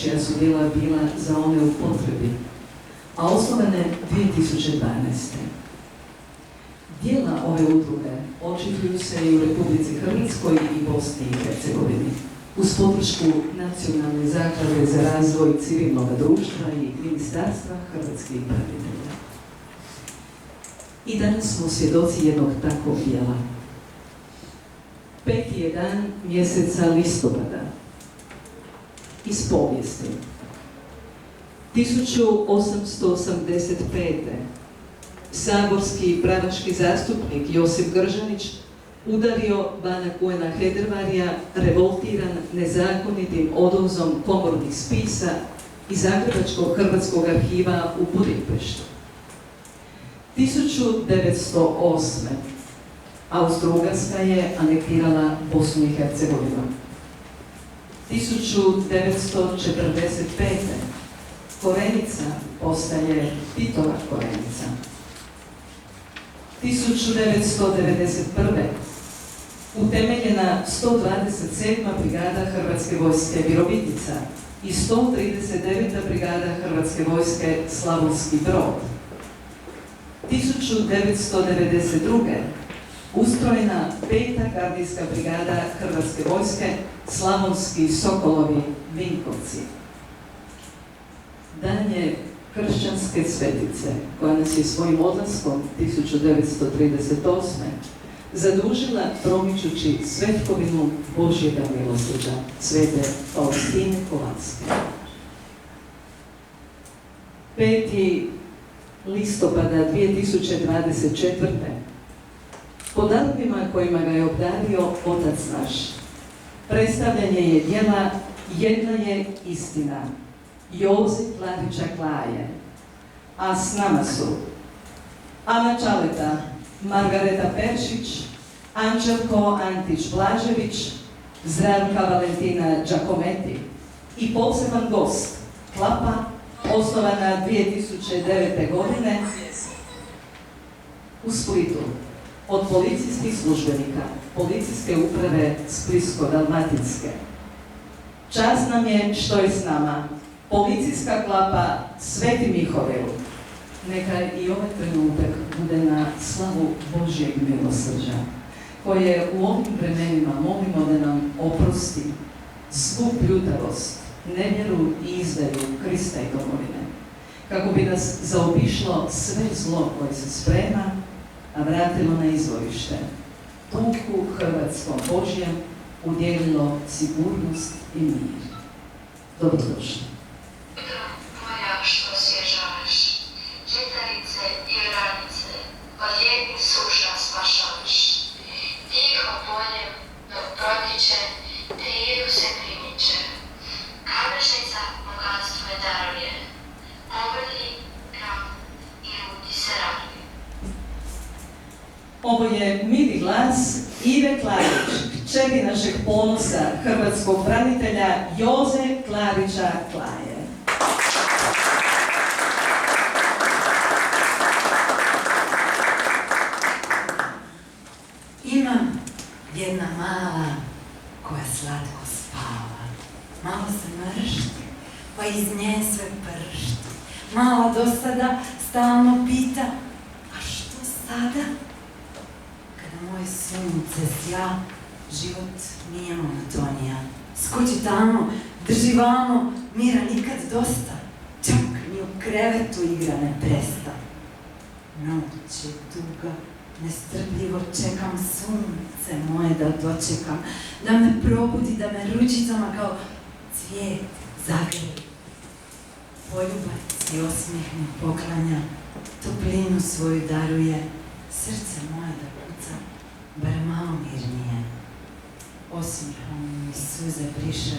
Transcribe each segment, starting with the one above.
Čija su djela bila za one u potrebi, a osnovane 2012. Djela ove udruge očituju se i u Republici Hrvatskoj i Bosni i Hercegovini, uz podršku Nacionalne zaklade za razvoj civilnog društva i Ministarstva hrvatskih branitelja. I danas smo svjedoci jednog takvog djela. 5. je dan mjeseca listopada. Iz povijesti. 1885. saborski pravački zastupnik Josip Gržanić udario bana Kujana Hedervarija revoltiran nezakonitim odvozom komornih spisa iz Zagrebačkog hrvatskog arhiva u Budimpeštu. 1908. Austro-Ugarska je anektirala Bosnu i Hercegovinu. 1945. Korenica postaje Titova Korenica. 1991. utemeljena 127. brigada Hrvatske vojske Virovitica i 139. brigada Hrvatske vojske Slavonski Brod. 1992. ustrojena 5. gardijska brigada Hrvatske vojske Slavonski Sokolovi Vinkovci. Dan je kršćanske svetice, koja nas je svojim odlaskom 1938. zadužila promičući svetkovinu Božjega milosrđa, svete Faustine Kowalske. 5. listopada 2024. po darovima kojima ga je obdario Otac naš, predstavljanje je djela Jedna je istina, Joze Klarića Klaje, a s nama su Ana Čaleta, Margareta Peršić, Anđelko Antić-Blažević, Zdravka Valentina Giacometti i poseban gost, Klapa, osnovana 2009. godine u Splitu od policijskih službenika Policijske uprave Splitsko-dalmatinske. Čast nam je što je s nama policijska Klapa Sveti Mihovil. Neka i ovaj trenutak bude na slavu Božjeg milosrđa, koje u ovim vremenima molimo da nam oprosti svu bljutavost, nevjeru i izdaju Krista i domovine, kako bi nas zaobišlo sve zlo koje se sprema, a vratilo na izvorište. Duhu Hrvatskom Božjem udjelilo sigurnost i mir. Dobrodošli. Moja što osvježavaš, žitarice i oranice, od lijepih suša spašavaš. Tiho poljem dok protiče, trijedu se primiče. Kamežnica bogatstvo je daruje, povrli, gram i rudi se raduju. Ovo je mili glas Ive Klarić, kćeri našeg ponosa, hrvatskog branitelja Joze Klarića Klaje. Imam jedna mala koja slatko spava, malo se mršti, pa iz nje sve pršti. Mala do sada stalno pita, a što sada? Kada moje sunce sja, život nije monotonija. Skoči tamo, drži vamo, mira nikad dosta, čak ni u krevetu igra ne presta. Noć je duga, nestrpljivo čekam sunce moje da dočekam, da me probudi, da me ručicama kao cvijet zagrli. Poljubac i osmijeh mi poklanja, toplinu svoju daruje, srce moje da kuca, bar malo mirnije. Osmijehom mi suze briše,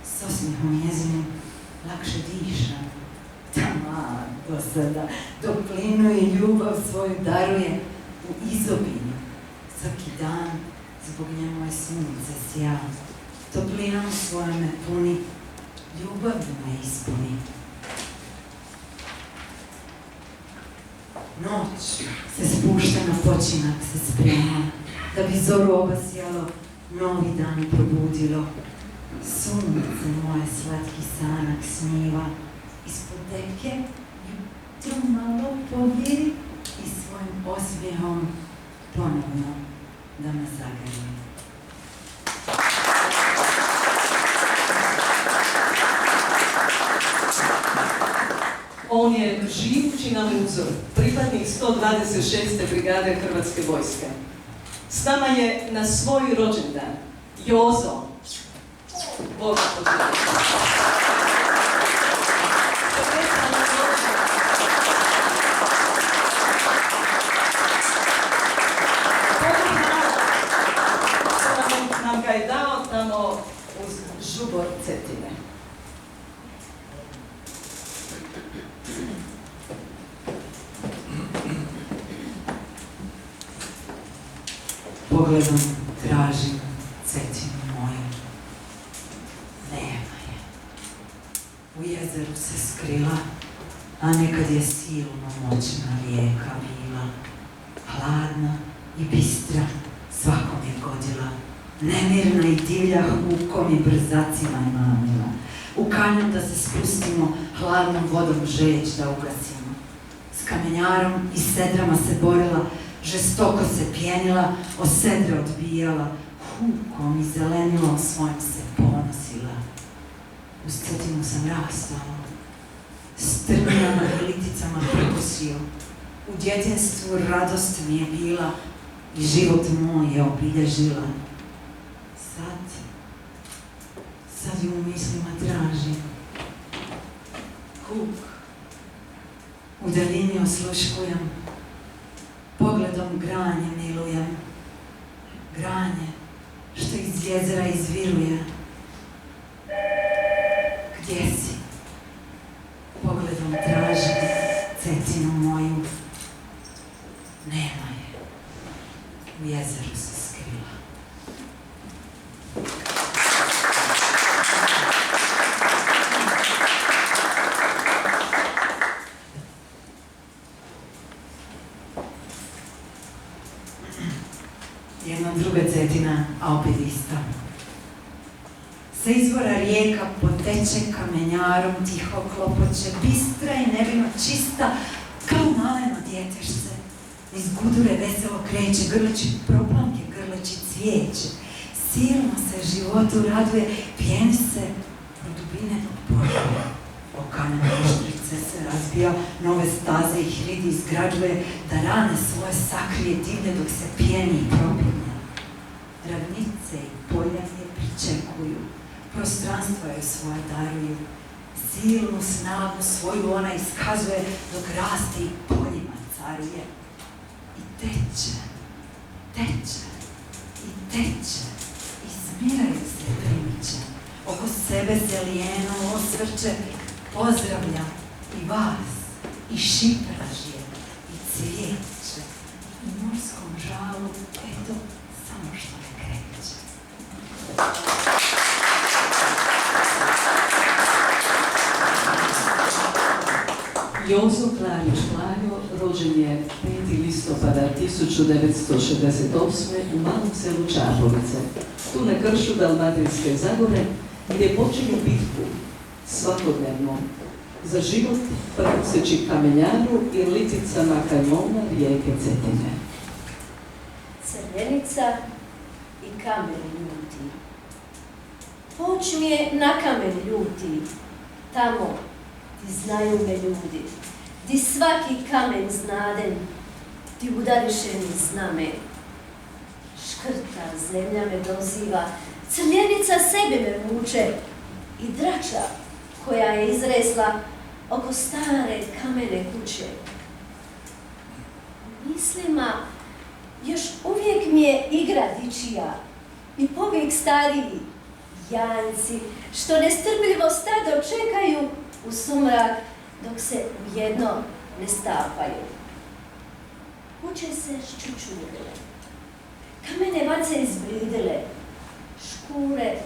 s osmijehom njezinim lakše dišem. Ta mala dosada toplinu i ljubav svoju daruje u izobilju. Svaki dan zbog nje moje sunce sja, toplinom svojom me puni, ljubavlju me ispuni. Noć se spušta na počinak, se sprema, da bi zoru obasjalo, novi dan probudilo. Sunce moje slatki sanak sniva, ispod deke jutro malo poviri i svojim osmijehom ponovno da me zagrli. On je živ činali uzor, pripadnik 126. brigade Hrvatske vojske. S nama je na svoj rođendan Jozo. Boga pozdravljamo. Nam ga je dao tamo uz žubor Cetine. Pogledom tražim Cetinu moju. Nema je. U jezeru se skrila, a nekad je silno moćna rijeka bila. Hladna i bistra, svakom je godila. Nemirna i divlja, hukom i brzacima je mamila. Ukanjam da se spustimo, hladnom vodom žeć da ugasimo. S kamenjarom i sedrama se borila, žestoko se pjenila, o sedre odbijala, hukom i zelenilo svojim se ponosila. Uz Cetinu sam rastao, strmijama i liticama prkosio. U djetinstvu radost mi je bila i život moj je obilježila. Sad ju u mislima tražim. Kuk, u daljini osluškujem, pogledom granje milujem. Granje što iz jezera izviruje. Gdje si? Pogledom tražim Cetinu moju. Nema je. U jezeru se skrila. Jedna druga Cetina, a opet ista. Sa izvora rijeka poteče kamenjarom, tiho klopoće, bistra i nevino čista, kao maleno djetešce. Iz gudure veselo kreće, grleći proplanke, grleći cvijeće. Silno se životu raduje, pjeni se od dubine do požara. Okanjene oštrice se razbija, nove staze ih hridi izgrađuje, da rane svoje sakrije divlje dok se pjeni i propinje. Ravnice i polja je pričekuju, prostranstva joj svoje daruju. Silnu snagu svoju ona iskazuje dok raste i poljima caruje. I teče, teče, i teče, i smiraju se primiče. Oko sebe zelijeno osvrće, pozdravlja i vas, i šipražje, i cvijeće, i morskom žalu, eto, samo što ne kreće. Jozo Klarić Klanjo rođen je 5. listopada 1968. u malom selu Čapovice, tu na kršu Dalmatinske Zagore, gdje počinju bitku svakodnevno za život prkoseći kamenjaru i liticama kanjona rijeke Cetine. Crvenica i kamen ljuti. Poć mi je na kamen ljuti, tamo Ti znaju me ljudi, ti svaki kamen znaden, ti udariše mi zname. Škrta zemlja me doziva, crljenica sebe me vuče i drača koja je izresla oko stare kamene kuće. U mislima još uvijek mi je igra dičija i povijek stariji janjci što nestrpljivo stado čekaju u sumrak dok se u jedno ne stapaju. Kuće se ščučurile, kamene vace izbridile, škure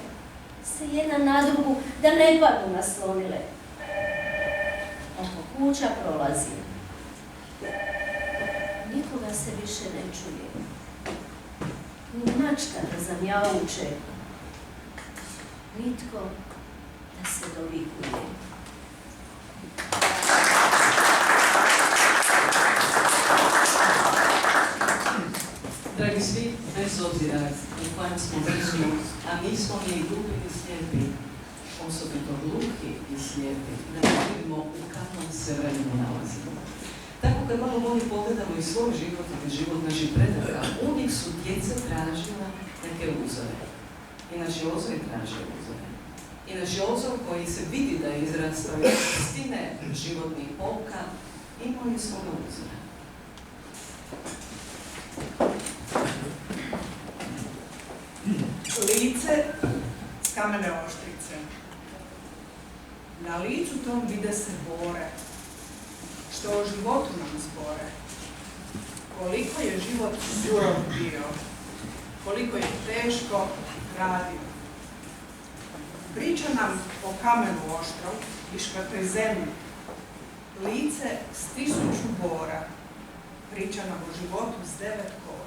se jedna na drugu da ne padnu naslonile. Oko kuća prolazim. Nikoga se više ne čuje. Ni mačka da zamjauče. Nitko da se dovikuje. Dragi svi, bez obzira u kojem smo vrstu, a mi smo mi glupi i slijepi, osobito gluhi i slijepi, da ne vidimo u kakvom se vremenu nalazimo. Tako kad malo bolje pogledamo i svoj život ili život naših predaka, uvijek su djeca tražila neke uzore. I naši ozori traže uzore. I naši ozor koji se vidi da je izrastao iz istine životnih pouka, imao je svoga uzora. Lice s kamene oštrice. Na licu tom vide se bore, što o životu nam zbore. Koliko je život surov bio, koliko je teško radio. Priča nam o kamenu oštrom i škrtoj zemlji. Lice s 1000 bora, priča nam o životu s 9 kora.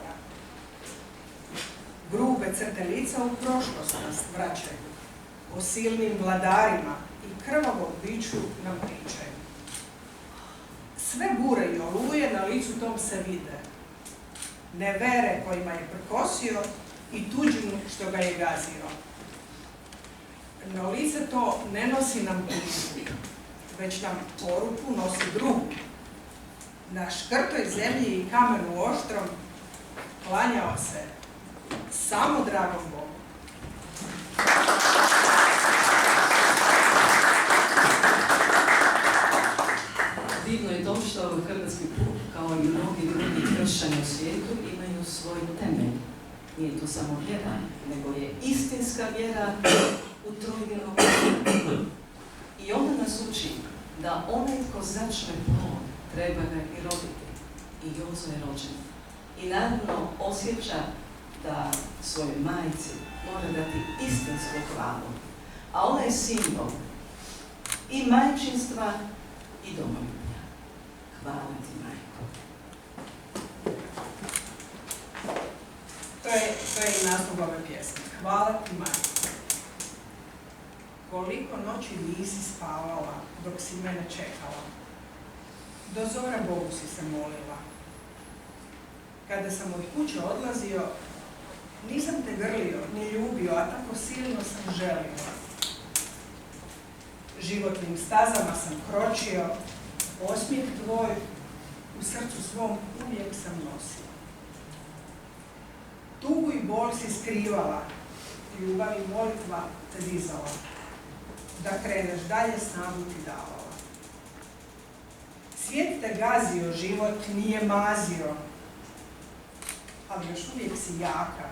Grube crte lica u prošlost nas vraćaju, o silnim vladarima i krvavom biću nam pričaju. Sve bure i oluje na licu tom se vide, nevere kojima je prkosio i tuđinu što ga je gazio. No lice to ne nosi nam tuđu, već nam poruku nosi drugu. Na škrtoj zemlji i kamenu oštrom klanjao se samo dragom Bogu. Divno je to što hrvatski put, kao i mnogi drugi kršćani u svijetu, imaju svoj temelj. Nije to samo vjera, nego je istinska vjera u trojedinog Boga. I ona nas uči da onaj tko začne plod, treba ga i roditi. I Jozo je rođen. I naravno osjeća da svojoj majci mora dati istinsku hvalu. A ona je simbol i majčinstva i domoljublja. Hvala ti, majko. To je i naslov ove pjesme. Hvala ti, majko. Koliko noći nisi spavala dok si mene čekala. Do zora Bogu si se molila. Kada sam od kuće odlazio, nisam te grlio ni ljubio, a tako silno sam želio. Životnim stazama sam kročio, osmijeh tvoj u srcu svom uvijek sam nosio. Tugu i bol si skrivala, ljubav i molitva te dizala. Da kreneš dalje, snagu ti davala. Svijet te gazio, život nije mazio, ali još uvijek si jaka,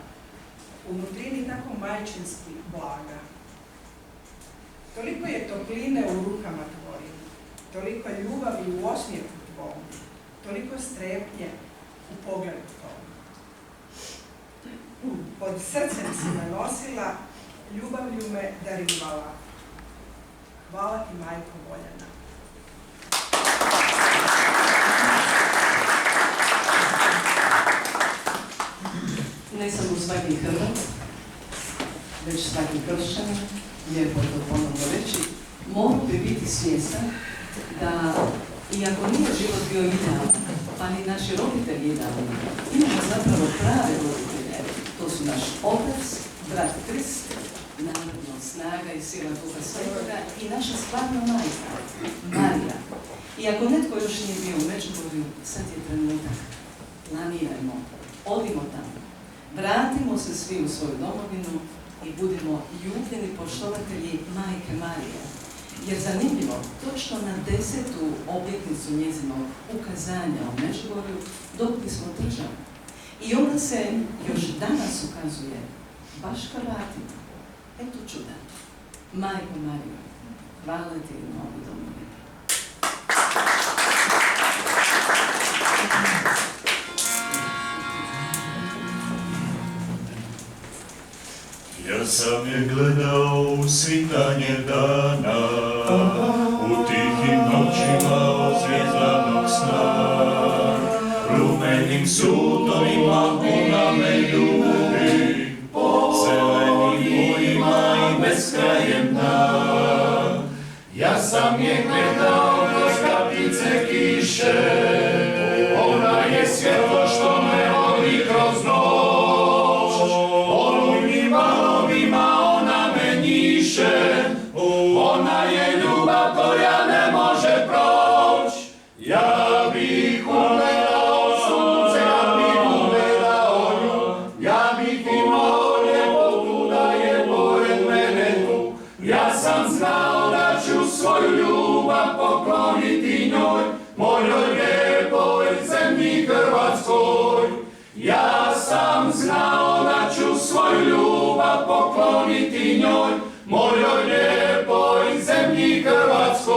u nutrini tako majčinski blaga. Toliko je topline u rukama tvojim, toliko ljubavi u osmijehu tvom, toliko strepnje u pogledu tvom. Pod srcem si me nosila, ljubavlju me darivala. Hvala ti, majko voljena. Ne samo svaki Hrvat, već svaki kršćanin, lijepo je to ponovno reći, mora bi biti svjestan da, iako nije život bio idealan, pa ni naši roditelji idealni, imamo zapravo prave roditelje. To su naš Otac, brat Krist naravno, snaga i sila Duha Svetoga i naša stvarna majka, Marija. I ako netko još nije bio u Međimurju, sad je trenutak. Planirajmo, odimo tamo, vratimo se svi u svoju domovinu i budimo ljubljeni poštovatelji Majke Marije. Jer zanimljivo, točno na 10. obljetnicu njezinog ukazanja u Međimurju dobili smo državu. I ona se još danas ukazuje baš Hrvatima. Eto čuda. Majko Marija, hvala ti na ovu domovinu. Ja sam je gledao u svitanje dana, u tihim noćima zvjezdanog sna. Rumenim sudovima ona me ljubi, zelenim bojima i beskrajem dna. Ja sam je gledao kroz kapljice kiše, ona je svjetlo što me vodi kroz noć. Olujnim valovima ona me njiše, ona je ljubav koja ne može proć. Ja bih ugledao sunce, ja bih ugledao nju, ja bih imao ljepotu da je pored mene tu. Ja sam znao da ću svoju ljubav pokloniti njoj, mojoj lijepoj zemlji Hrvatskoj. Ja sam znao da ću svoju ljubav pokloniti njoj, mojoj lijepoj zemlji Hrvatskoj.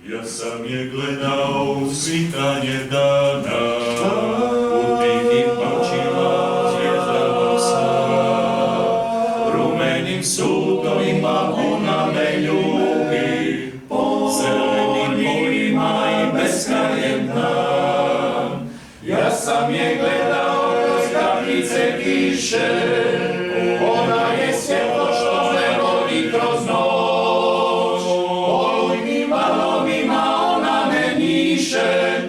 Ja sam je gledao u svitanje dana, u tihim noćima zvjezdanog sna. Rumenim sudovima ona me ljubi, zelenim bojima i beskrajem dna. Ja sam je gledao kroz kapljice kiše, ona je svjetlo što me vodi kroz noć. Olujnim valovima ona me njiše,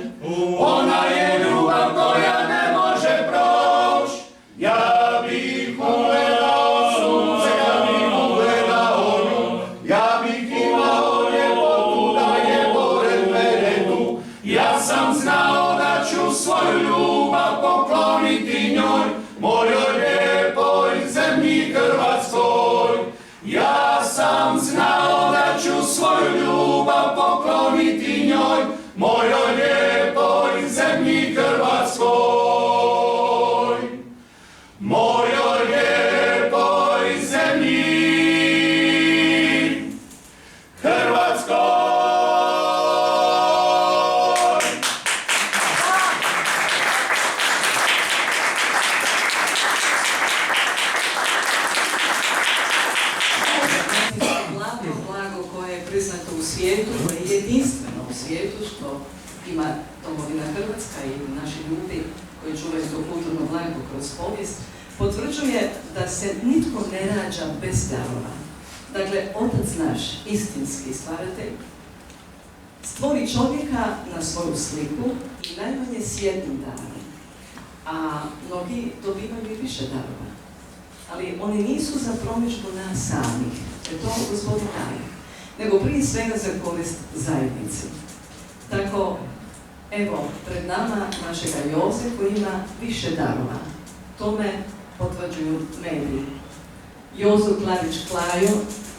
ona je ljubav koja ne može proć. Ja bih ugledao sunce, ja bih ugledao nju, ja bih imao ljepotu da je pored mene tu. Ja sam znao da ću svoju ljubav pokloniti njoj, mojoj lijepoj zemlji Hrvatskoj. Ja sam znao da ću svoju ljubav pokloniti njoj, mojoj lijepoj zemlji Hrvatskoj. Mojoj lijepoj zemlji Hrvatskoj. Blago koje je priznato u svijetu, koje je jedinstveno u svijetu, što ima domovina Hrvatska i naši ljudi koji čuvaju to kulturno blago kroz povijest, potvrđuje da se nitko ne rađa bez darova. Dakle, Otac naš, istinski stvaratelj, stvori čovjeka na svoju sliku i najmanje s jednim darom. A mnogi dobivaju i više darova. Ali oni nisu za promidžbu nas samih, jer to Gospodin daje, nego prije svega za korist zajednici. Tako, evo, pred nama našega Joze koji ima više darova. Tome potvrđuju mediji. Jozo Klarić-Klajo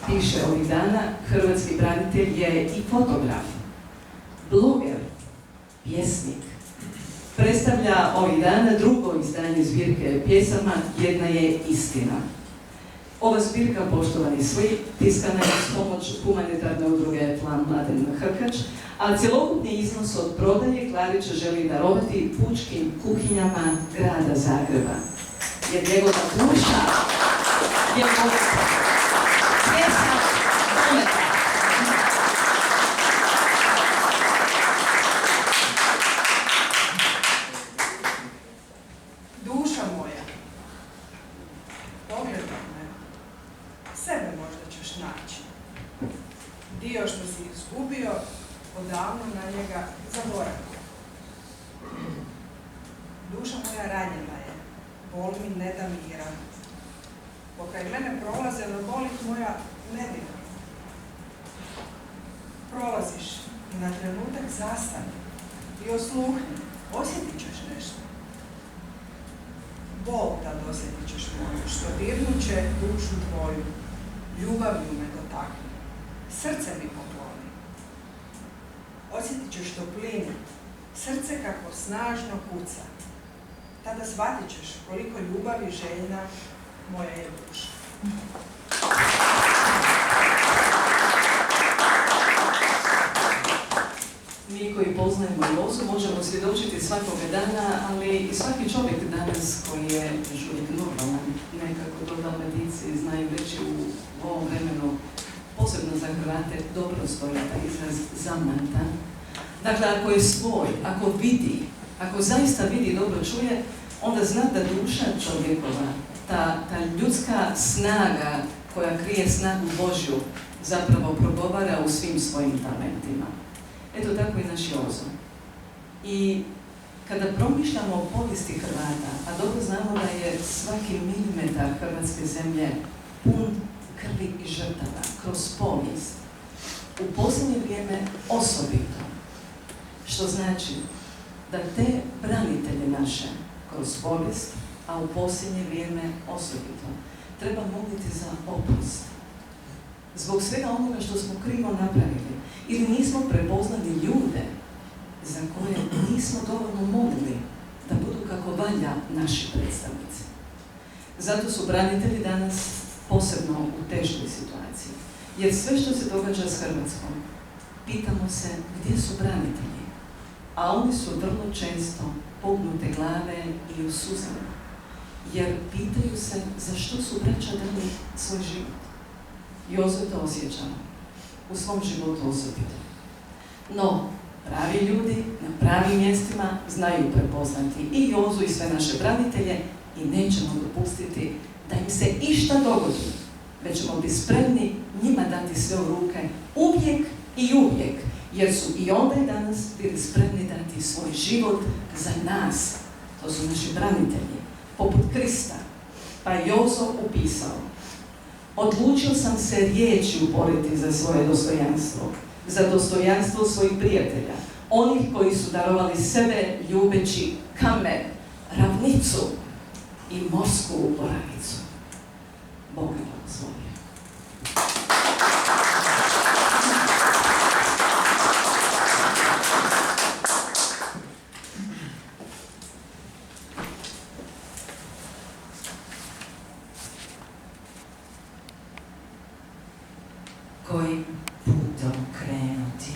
piše ovih dana, hrvatski branitelj je i fotograf, bloger, pjesnik. Predstavlja ovih dana drugo izdanje zbirke pjesama Jedna je istina. Ova zbirka, poštovani svi, tiskana je s pomoć humanitarne udruge Plan Mladen Hrkač, a cjelokupni iznos od prodaje Klarića želi darovati pučkim kuhinjama grada Zagreba. Jer njegova duša je svjesna umeta. Duša moja, pogledaj me, sebe možda ćeš naći. Dio što si izgubio, odavno na njega zaboravio. Duša moja ranjena je, bol mi ne da mira. pokraj mene prolaze, no boli moja nevina. Prolaziš i na trenutak zastani i osluhni, osjetit ćeš nešto. Bol tad osjetit ćeš moju, što dirnuće dušu tvoju, ljubavlju me dotakne, srce mi pokloni. Osjetit ćeš toplinu, srce kako snažno kuca. Tada shvatit ćeš koliko ljubavi željna moja je duša. Mi koji poznajemo Jozu možemo svjedočiti svakoga dana, ali i svaki čovjek danas koji je još uvijek normalan, nekako to Dalmatinci znaju reći u ovom vremenu, posebno za Hrvate, dobro stoji taj izraz zamantan. Dakle, ako je svoj, ako vidi, ako zaista vidi, dobro čuje, onda zna da duša čovjekova, ta ljudska snaga koja krije snagu Božju, zapravo progovara u svim svojim talentima. Eto tako i naš Jozo. I kada promišljamo o povijesti Hrvata, a dobro znamo da je svaki milimetar hrvatske zemlje pun krvi i žrtava kroz povijest, u posljednje vrijeme osobito, što znači da te branitelje naše kroz povijest, a u posljednje vrijeme osobito, treba moliti za oprost. Zbog svega onoga što smo krivo napravili ili nismo prepoznali ljude za koje nismo dovoljno mogli da budu kako valja naši predstavnici. Zato su branitelji danas posebno u teškoj situaciji. Jer sve što se događa s Hrvatskom, pitamo se gdje su branitelji, a oni su vrlo često pognute glave i u suzama, jer pitaju se zašto su braća dali svoj život. Jozo to osjećao, u svom životu osobito. No, pravi ljudi na pravim mjestima znaju prepoznati i Jozu i sve naše branitelje i nećemo dopustiti da im se išta dogodi, već ćemo biti spremni njima dati sve u ruke uvijek i uvijek, jer su i onda i danas bili spremni dati svoj život za nas. To su naši branitelji, poput Krista. Pa Jozo upisao: odlučio sam se riječi boriti za svoje dostojanstvo, za dostojanstvo svojih prijatelja, onih koji su darovali sebe ljubeći kamen, ravnicu i morsku boravicu. Boga blagoslovi. Kojim putom krenuti?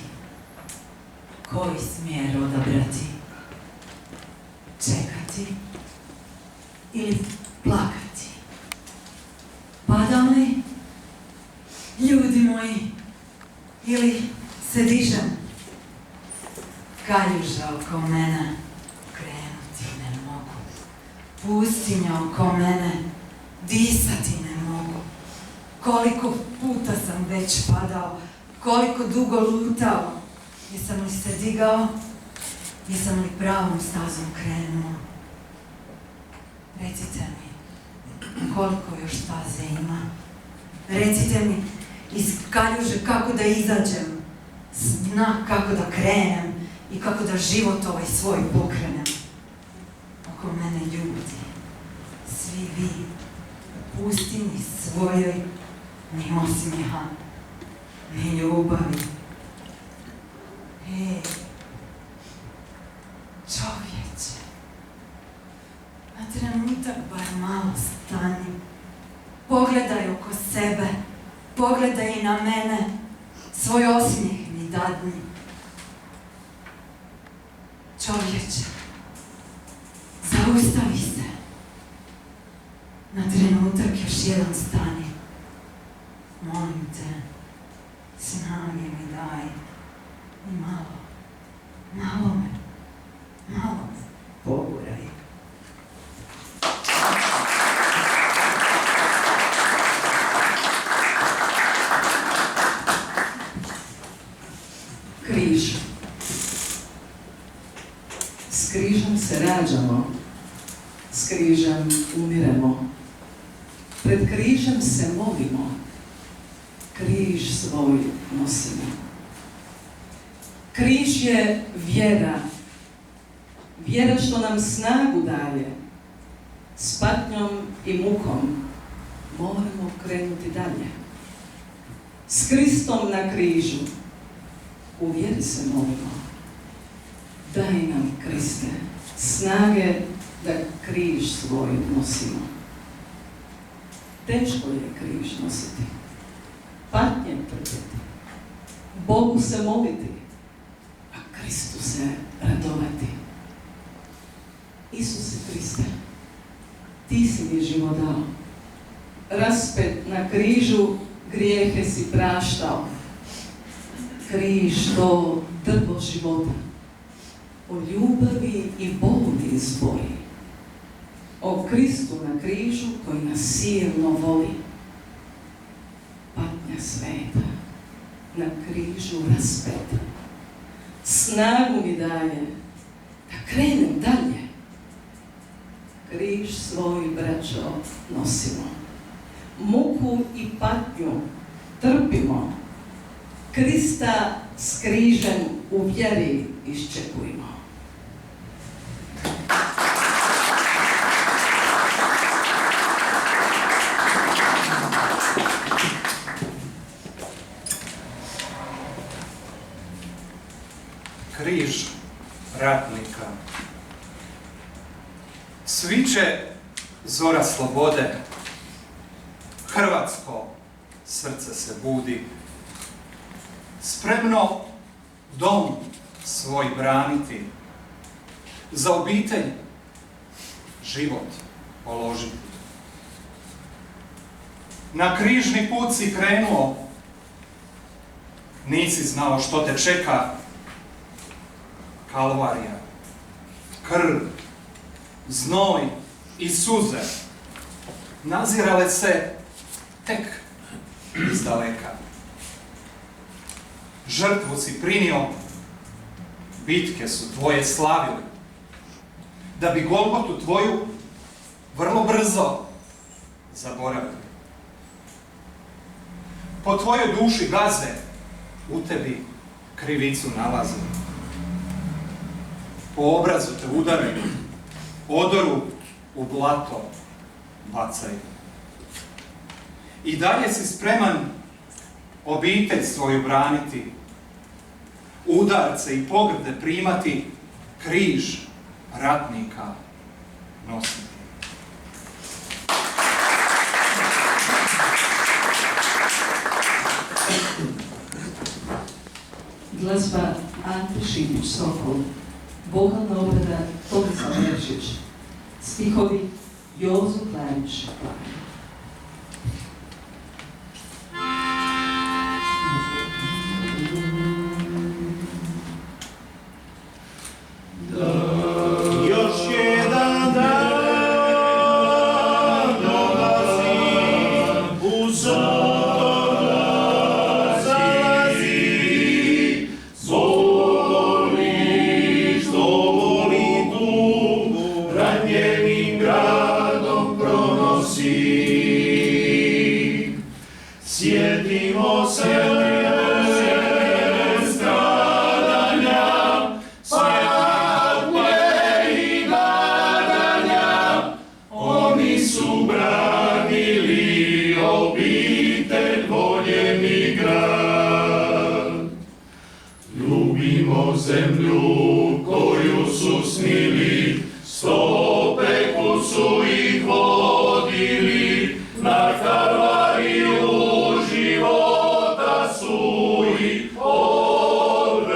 Koji smjer odabrati? Čekati ili plakati? Padam li, ljudi moji, ili se dižem? Kaljuža oko mene, krenuti ne mogu. Pustinja oko mene, disati ne mogu. Koliko puta sam već padao, koliko dugo lutao. Jesam li se digao, jesam li pravom stazom krenuo? Recite mi, koliko još staze ima? Recite mi iz kaljuže kako da izađem, s dna kako da krenem i kako da život ovaj svoj pokrenem. Oko mene ljudi, svi vi, u pustinji svojoj, ni osmijeha, ni ljubavi. Ej, čovječe, na trenutak bar malo stani. Pogledaj oko sebe, pogledaj i na mene, svoj osmijeh mi dadni. Čovječe, zaustavi se. Na trenutak još jedan stani. Molim te, snage mi daj. I malo me poguraj. Križ. S križem se rađamo, s križem umiremo. Pred križem se molimo, križ svoj nosimo. Križ je vjera, vjera što nam snagu daje. S patnjom i mukom moramo krenuti dalje. S Kristom na križu u vjeri se molimo. Daj nam, Kriste, snage da križ svoj nosimo. Teško je križ nositi, patnje trpjeti, Bogu se moliti, a Kristu se radovati. Isuse Kriste, ti si mi život dao. Raspet na križu grijehe si praštao. Križ to drvo života, o ljubavi i boli zboji. O Kristu na križu koji nas silno voli. Patnja sveta na križu raspeta. Snagu mi daje da krenem dalje. Križ svoj, braćo, nosimo. Muku i patnju trpimo. Krista s križem u vjeri iščekujmo. Križ ratnika. Sviće zora slobode, hrvatsko srce se budi, spremno dom svoj braniti, za obitelj život položiti. Na križni put si krenuo, nisi znao što te čeka, kalvarija, krv, znoj i suze nazirale se tek izdaleka. Žrtvu si prinio, bitke su tvoje slavili, da bi Golgotu tvoju vrlo brzo zaboravili. Po tvojoj duši gaze u tebi krivicu nalaze. Po obrazu te udaraju, odoru u blato bacaju. I dalje si spreman obitelj svoju braniti, udarce i pogrde primati, križ ratnika nositi. Glazba Ante Šipić Sokol, vokalna obrada Tomislav Meršić, stihovi Jozo Klarić. Još jedan dan dolazi, uz otok zalazi, Zoliš dovoli tugu, ranjenim gradom pronosi. Sjetimo se zemlju koju su snili, stope kud su ih vodili, na kalvariju života su ih odveli.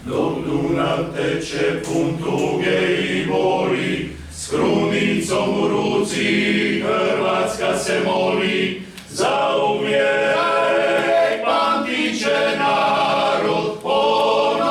Dok Dunav teče pun tuge i boli, s krunicom u ruci Hrvatska se moli, zauvijek narod ponosan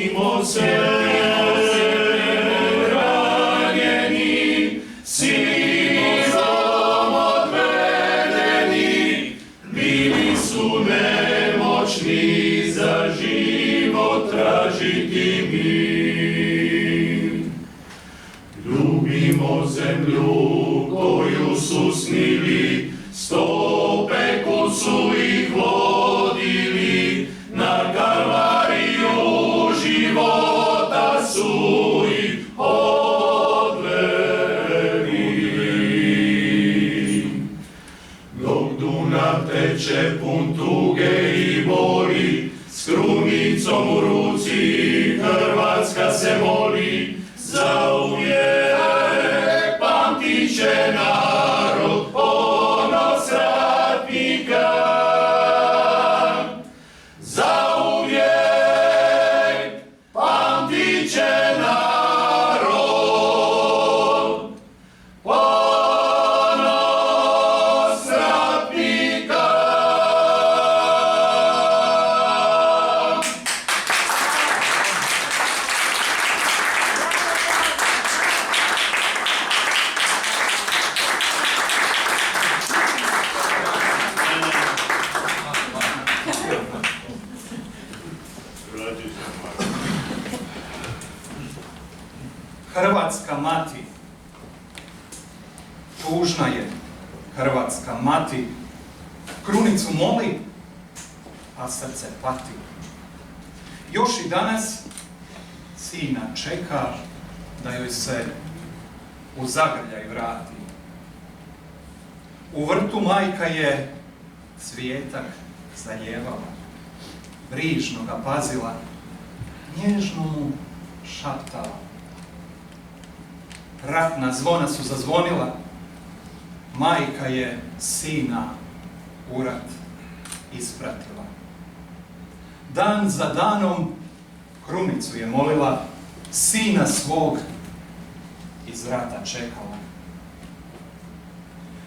Sjetimo se ranjeni, silom odvedeni, bili su nemoćni za život tražiti mir. Ljubimo zemlju koju su snili, stope kud su ih vodili, na kalvariju života su ih odveli. Dok Dunav teče pun tuge i boli, s krunicom u ruci Hrvatska se moli, zauvijek pamtit će narod ponos ratnika. Zauvijek pamtit će narod ponos ratnika. Hrvatska mati, tužna je hrvatska mati, krunicu moli, a srce pati. Još i danas sina čeka da joj se u zagrljaj vrati. U vrtu majka je cvijetak zaljevala, brižno ga pazila, nježno mu šaptala. Ratna zvona su zazvonila, majka je sina u rat ispratila. Dan za danom krunicu je molila, sina svog iz rata čekala.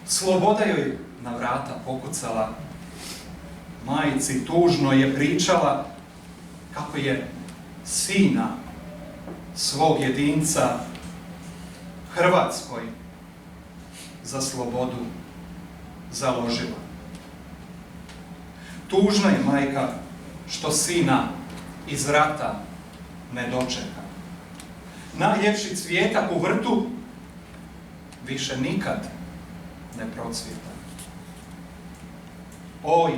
Sloboda joj na vrata pokucala, majci tužno je pričala kako je sina svog jedinca Hrvatskoj za slobodu založila. Tužna je majka što sina iz rata ne dočeka. Najljepši cvijetak u vrtu više nikad ne procvjeta. Oj,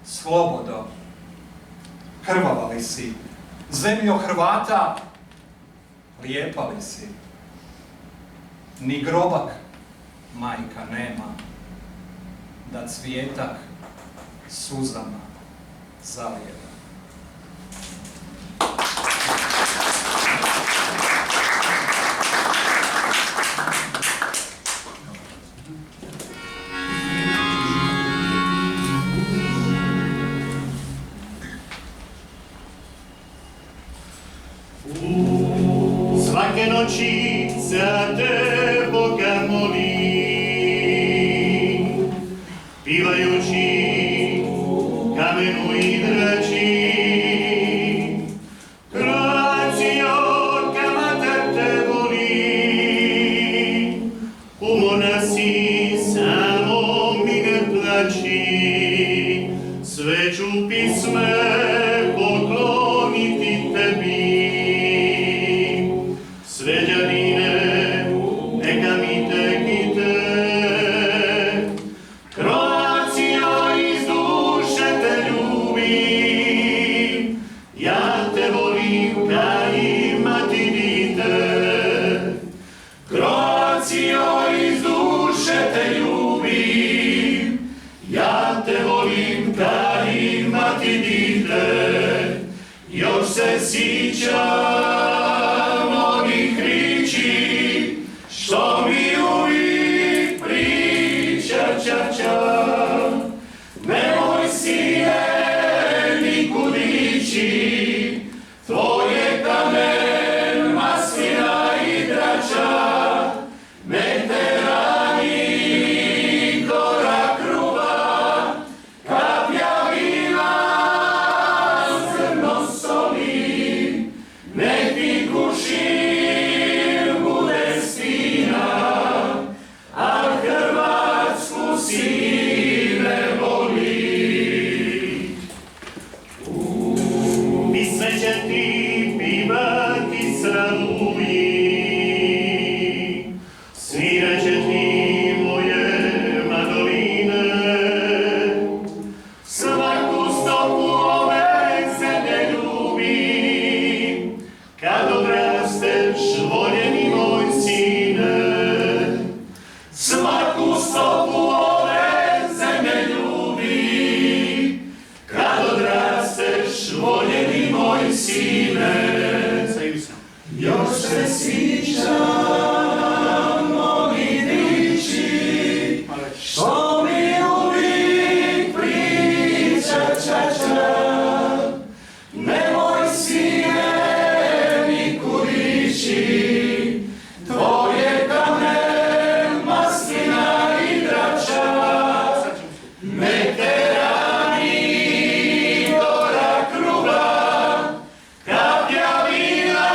slobodo, krvava li si, zemljo Hrvata, lijepa li si. Ni grobak majka nema, da cvijetak suzama zalijeva. Svake noći za te Boga molim, pivajući kamenu i drači. Kroacijo, kamata te volim, umorna si, samo mi ne plači. Sve ću pisme pokloniti tebi. Sveđanine, neka mi tekite, Kroacijo, iz duše te ljubim, ja te volim ka imati dite. Kroacijo, iz duše te ljubim, ja te volim ka imati dite. Još se sjećam onih riči, što mi uvijek priča, nemoj sine nikud ići, tvoje kamen, maslina i drača, nek te rani korak kruva, kaplja vina, zrno soli, pivati sravuji. Svireće ti moje mandoline, svaku stopu ove zemlje ljubi. Kad odrasteš, voljeni moj sine, svaku stopu ove zemlje ljubi. Kad odrasteš, voljeni moj sine, još se sjećam ovih riči, što mi uvijek priča čača. Nemoj sine nikud ići, tvoje kamen, maslina i drača. Nek te rani gora kruga, kaplja vina,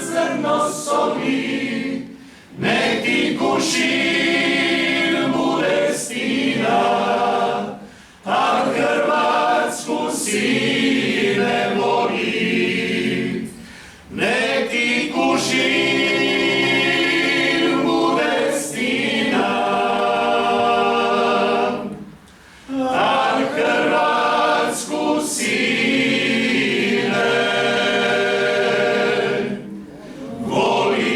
zrno soli. Nek ti kušin bude stina, a Hrvatsku sine voli. Nek ti kušin bude stina, a Hrvatsku sine voli.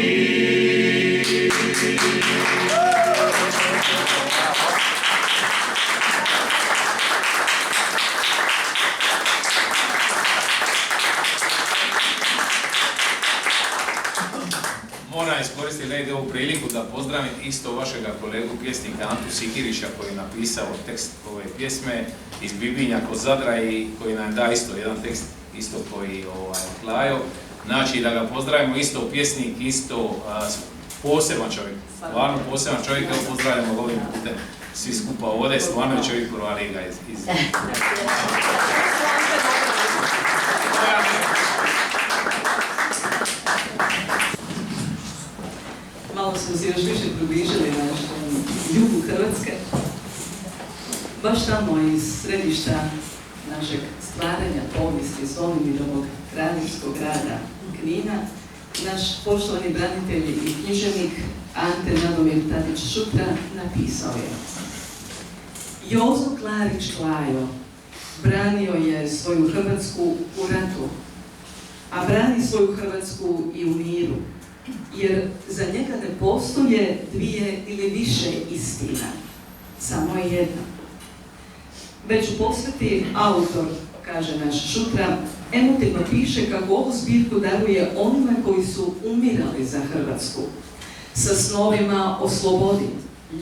Moram iskoristiti negdje ovu priliku da pozdravim isto vašega kolegu pjesnika Antu Sikirića koji je napisao tekst ove pjesme iz Bibinja kod Zadra i koji nam da isto jedan tekst isto koji Klajo. Znači da ga pozdravimo, isto pjesnik, isto poseban čovjek, stvarno poseban čovjek, evo pozdravljamo ovim putem svi skupa ovdje, stvarno je čovjek prva liga iz... Malo smo se još više približili na jugu Hrvatske. Baš tamo iz središta našeg stvaranja povijesti Zvonimirovog kraljevskog grada Knina, naš poštovani branitelj i književnik Ante Nadomir Tadić-Šutra napisao je: Jozo Klarić Klajo branio je svoju Hrvatsku u ratu, a brani svoju Hrvatsku i u miru, jer za njega ne postoje dvije ili više istina, samo je jedna. Već u posveti autor, kaže naš Šutra, emotivno piše kako ovu zbirku daruje onima koji su umirali za Hrvatsku, sa snovima o slobodi,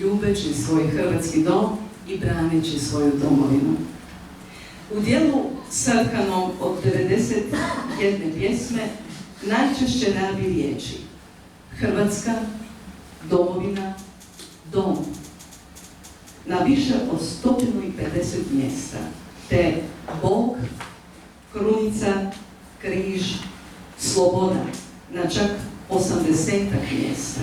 ljubeći svoj hrvatski dom i braneći svoju domovinu. U dijelu satkanom od 91 pjesme najčešće rabi riječi Hrvatska, domovina, dom, na više od 150 mjesta, te Bog, krunica, križ, sloboda, na čak 80-ak mjesta.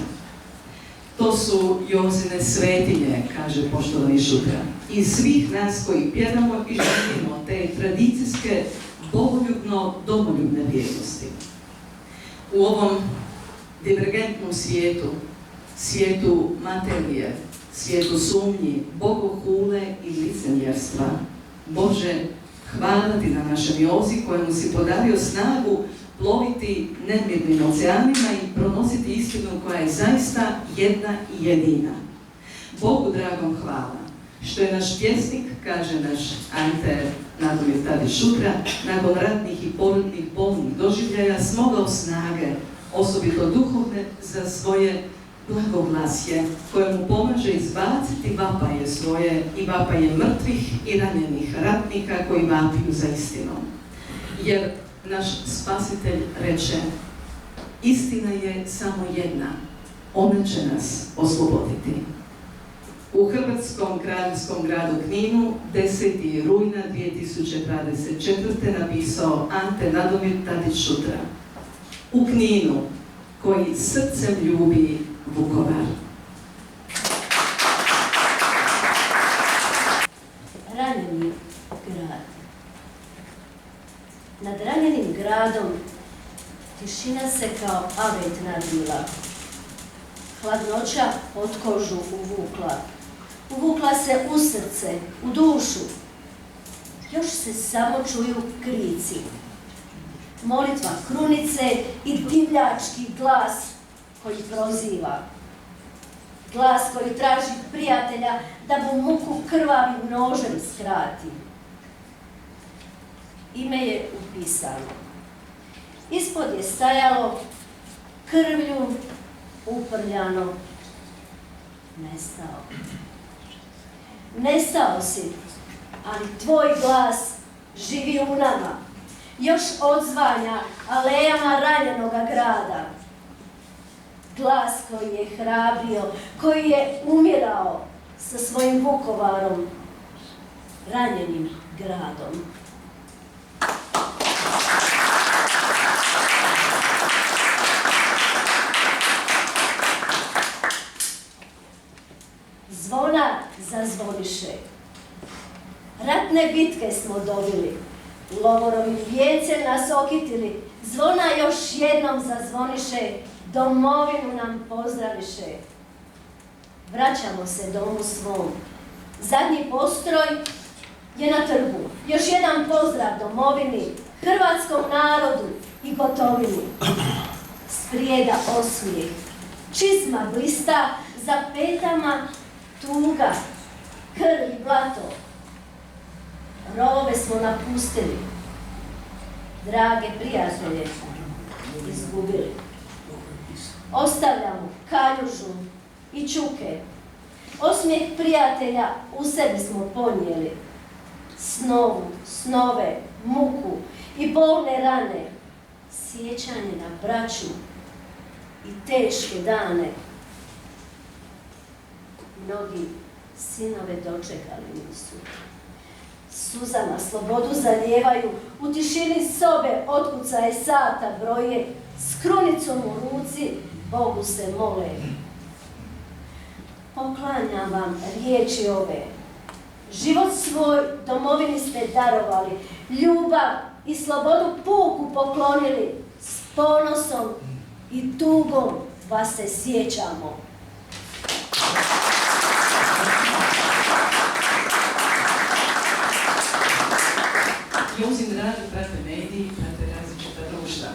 To su Jozine svetinje, kaže poštovani Šutra, i svih nas koji pjevamo i živimo te tradicijske, bogoljubno-domoljubne vrijednosti. U ovom divergentnom svijetu, svijetu materije, svijetu sumnji, bogohule i licemjerstva, Bože, hvala ti na našem Jozi kojemu si podario snagu ploviti nemirnim oceanima i pronositi istinu koja je zaista jedna i jedina. Bogu dragom hvala, što je naš pjesnik, kaže naš Ante Nadomir Tadić-Šutra, nakon ratnih i porodnih bolnih doživljaja smogao snage, osobito duhovne, za svoje blagoglasje, koje mu pomaže izbaciti vapaje svoje i vapaje mrtvih i ranjenih ratnika koji vapiju za istinom. Jer naš spasitelj reče, istina je samo jedna, ona će nas osloboditi. U hrvatskom kraljevskom gradu Kninu 10. rujna 2024. napisao Ante Nadomir Tadić-Šutra: u Kninu, koji srcem ljubi Vukovar. Ranjeni grad. Nad ranjenim gradom, tišina se kao avet nadvila. Hladnoća od kožu uvukla. Uvukla se u srce, u dušu. Još se samo čuju krici. Molitva krunice i divljački glas koji proziva. Glas koji traži prijatelja da mu muku krvavim nožem skrati. Ime je upisano. Ispod je stajalo krvlju uprljano. Nestao. Nestao si, ali tvoj glas živi u nama. Još odzvanja alejama ranjenoga grada. Glas koji je hrabrio, koji je umirao sa svojim Vukovarom, ranjenim gradom. Zvona zazvoniše. Ratne bitke smo dobili. Lovorovi vijence nas okitili. Zvona još jednom zazvoniše. Domovinu nam pozdraviše. Vraćamo se domu svom. Zadnji postroj je na trgu. Još jedan pozdrav domovini, hrvatskom narodu i gotovini. Sprijeda osmijeh. Čizma blista, za petama tuga, krv i blato. Rovove smo napustili. Drage prijatelje, izgubili. Ostavljamo kaljužu i čuke. Osmijeh prijatelja u sebi smo ponijeli. Snove, muku i bolne rane. Sjećanje na braću i teške dane. Mnogi sinove dočekali nisu. Suzama slobodu zalijevaju, u tišini sobe otkucaje sata broje, s krunicom u ruci Bogu se mole. Poklanjam vam riječi ove. Život svoj domovini ste darovali, ljubav i slobodu puku poklonili, s ponosom i tugom vas se sjećamo. Njuzin rad prate mediji, prate različita društva.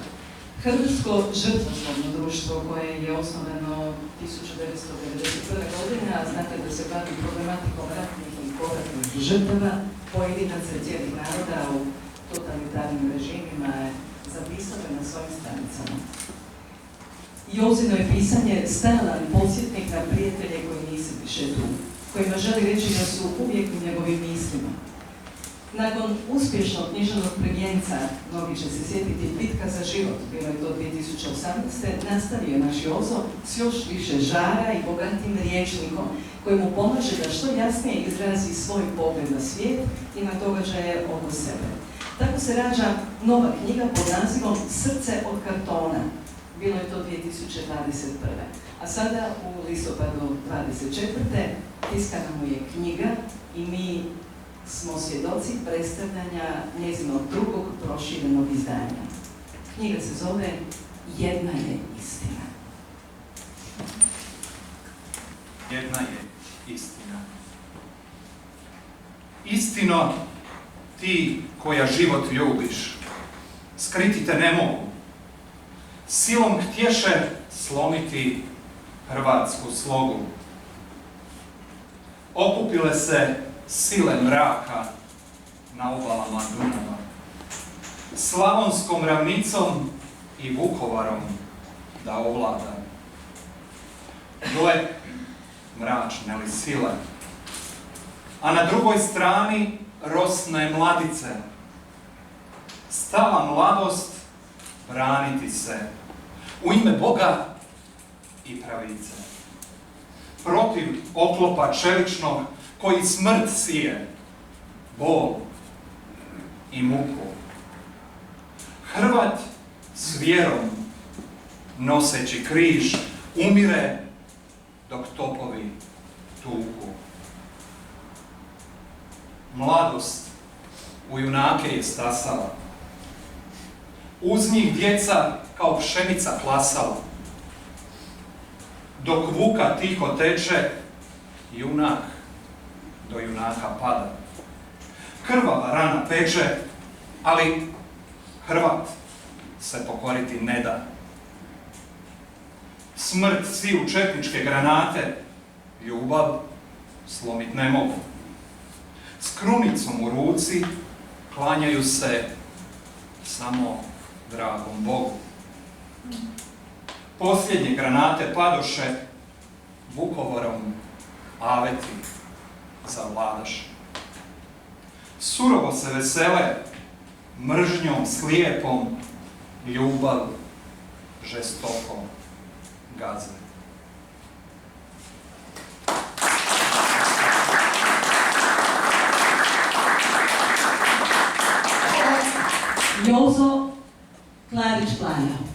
Hrvatsko žrtvoslovno društvo koje je osnovano 1991. godine, a znate da se bavi problematikom ratnih i povratnih žrtava, pojedinaca i cijelih naroda u totalitarnim režimima je zapisano na svojim stranicama. Jozino je pisanje stalan podsjetnik na prijatelje koji nisu više tu, kojima želi reći da su uvijek u njegovim mislima. Nakon uspješnog književnog prvenca, mnogi će se sjetiti, Bitka za život, bilo je to 2018. nastavio naš Jozo s još više žara i bogatim rječnikom koji mu pomaže da što jasnije izrazi svoj pogled na svijet i na događaje oko sebe. Tako se rađa nova knjiga pod nazivom Srce od kartona. Bilo je to 2021. A sada u listopadu 24. tiskana mu je knjiga i mi smo svjedoci predstavljanja njezinog drugog proširenog izdanja. Knjiga se zove Jedna je istina. Jedna je istina. Istino, ti koja život ljubiš, skriti te ne mogu. Silom htješe slomiti hrvatsku slogu. Okupile se sile mraka na obalama Dunava, Slavonskom ravnicom i Vukovarom da ovlada. Gle, mračne li sile, a na drugoj strani rosne mladice. Stala mladost braniti se u ime Boga i pravice. Protiv oklopa čeličnog koji smrt sije, bol i muku. Hrvat s vjerom, noseći križ, umire dok topovi tuku. Mladost u junake je stasala. uz njih djeca kao pšenica klasala. Dok vuka tiho teče, junak do junaka pada. Krvava rana peče, ali Hrvat se pokoriti ne da. Smrt siju četničke granate, ljubav slomit ne mogu. S krunicom u ruci klanjaju se samo dragom Bogu. Posljednje granate padoše, Vukovarom aveti zavladaše. Surovo se vesele, mržnjom slijepom, ljubav žestoko gaze. Jozo Klarić-Klanja.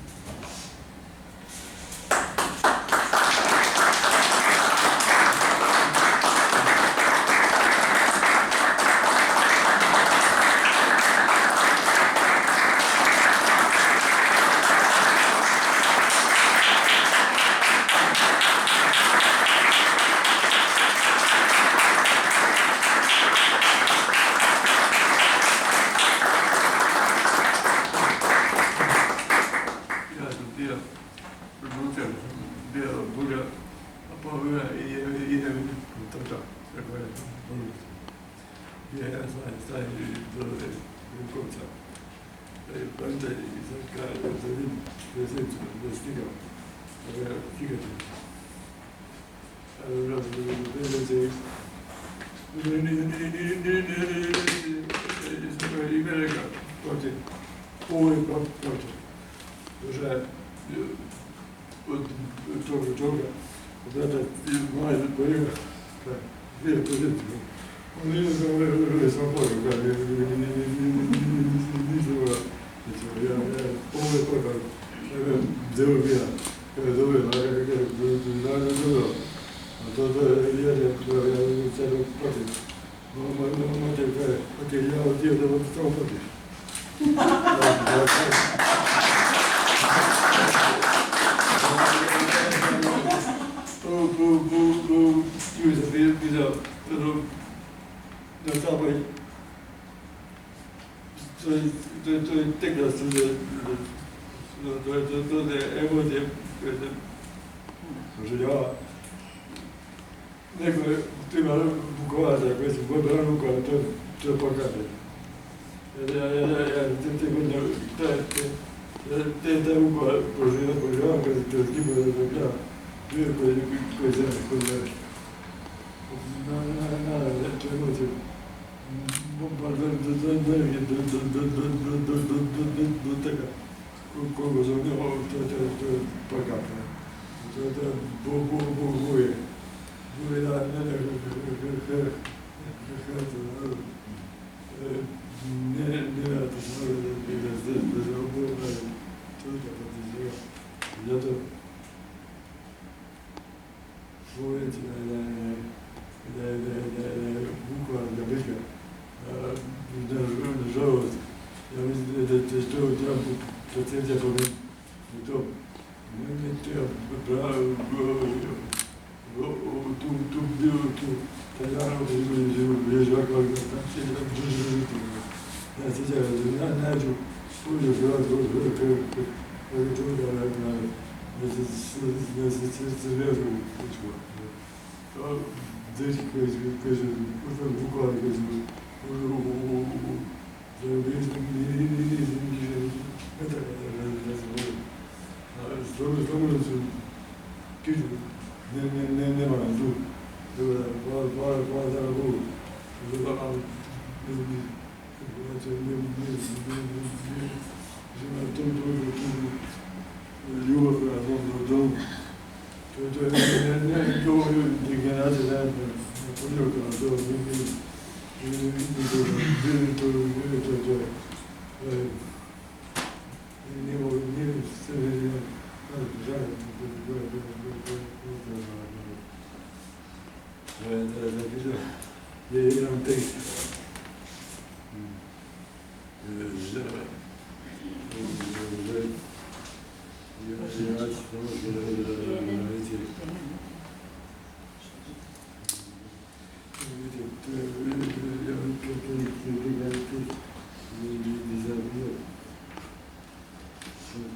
Kada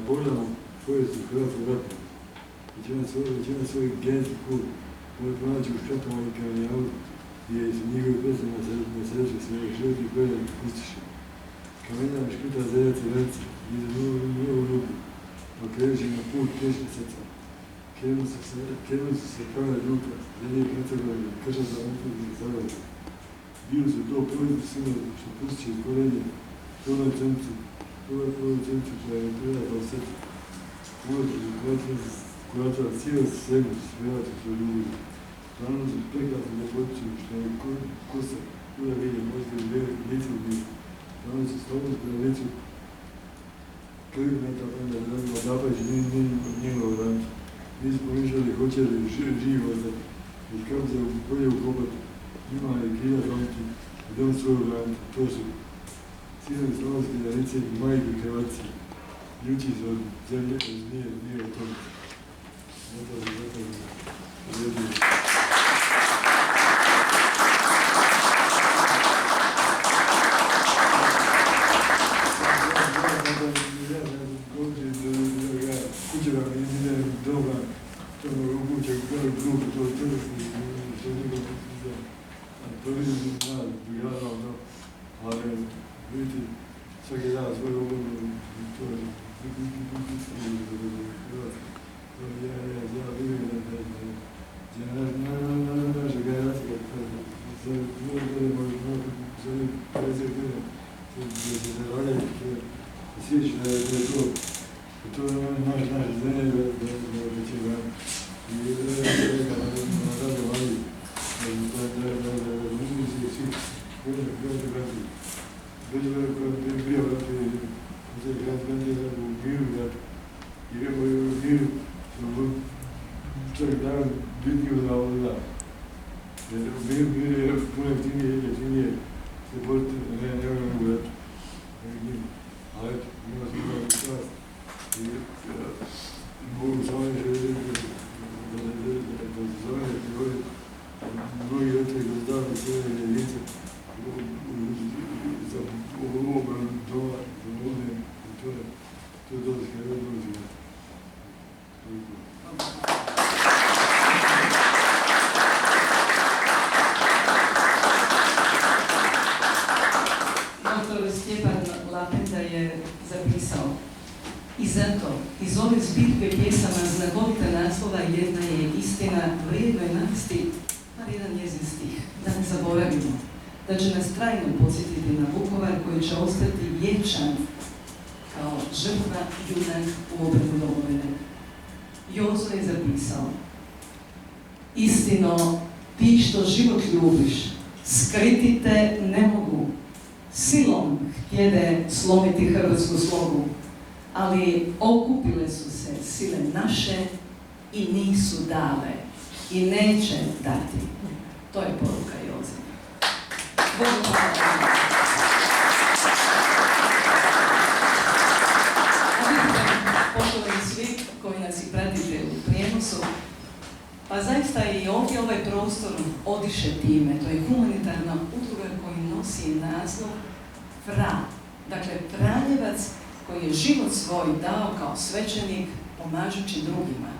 pogledamo povijest Hrvatskog rata, većina svojih genetskih kod može pronaći u škatama i kamenjalu gdje su njihovi pesme na sreće svojeg širokih kolja pustiše. Kamenjama škrta zeljaca venca, iza novu ljubu, okreći na put teške srca. Krenuli su se kamene ruka, zelje krcagove, kršata umjetnosti zagrada. Bili su to proizvod sinovi što pustiće iz korenja, toloj cencu koja je prijatala srca. Uvođu kuratora cijelo svemu smjerati svoju ljubav. Stvarno su prekrasno ljepoticu što je kosa kuda vidje možda i lice u bilu. Stvarno su slobodno na licu krvnata onda radila zapaći njegovu rancu. Nisu pomišljali hoće li živi ostati, već kako se bolje ukopati. Ima li krila zonicu i dom svoju rancu. To su sinovi slavonske Janice i majke Hrvatske. Ljuči se od zemlje, nije od toga. Kućera mi ide dobra, to me upuće koji drug, to je tržišni, što nekog za proizvodni znak, brigada, ali vidite, svaki dan svoju uvodnu, to je Hrvatska. Ja vidim da naša generacija, za zadnjih 50 godina, da se zaradaju, sjeći da je to. To je naše zemlje da će ga na rade vali, da uzmi se svi gledati vrati. Dođe koja je prije vrati, uzeti vrati u miru vrati. I rekao je u miru, čovjek danas bitniju za ovo da. Jer u miru je puno jeftinije se boriti, ne mogu vrati. Ali eto, ima se mnogo čast. I mogu samo nešto da se zove neki govori mnogi otvori kroz davne cijene jedinice za obranu doma, za ovdje, to je dođe kada je dođe. Doktor Stjepan Lapenda je zapisao: i zato, iz ove zbirke pjesama znakovita naslova jedna je istina, vrijedno je navesti bar jedan njezin stih, da ne zaboravimo, da će nas trajno podsjetiti na Vukovar koji će ostati vječan kao žrtva junak u obranu domovine. Jozo je zapisao: istino, ti što život ljubiš, skriti te ne mogu, silom htjede slomiti hrvatsku slogu, ali okupile su se sile naše i nisu dale i neće dati. To je poruka Joze. A vidite, poštovani svi koji nas i pratite u prijenosu, pa zaista i ovdje ovaj prostor odiše time. To je humanitarna udruga koji nosi naslov FRA. Dakle, Franjevac koji je život svoj dao kao svećenik pomažući drugima.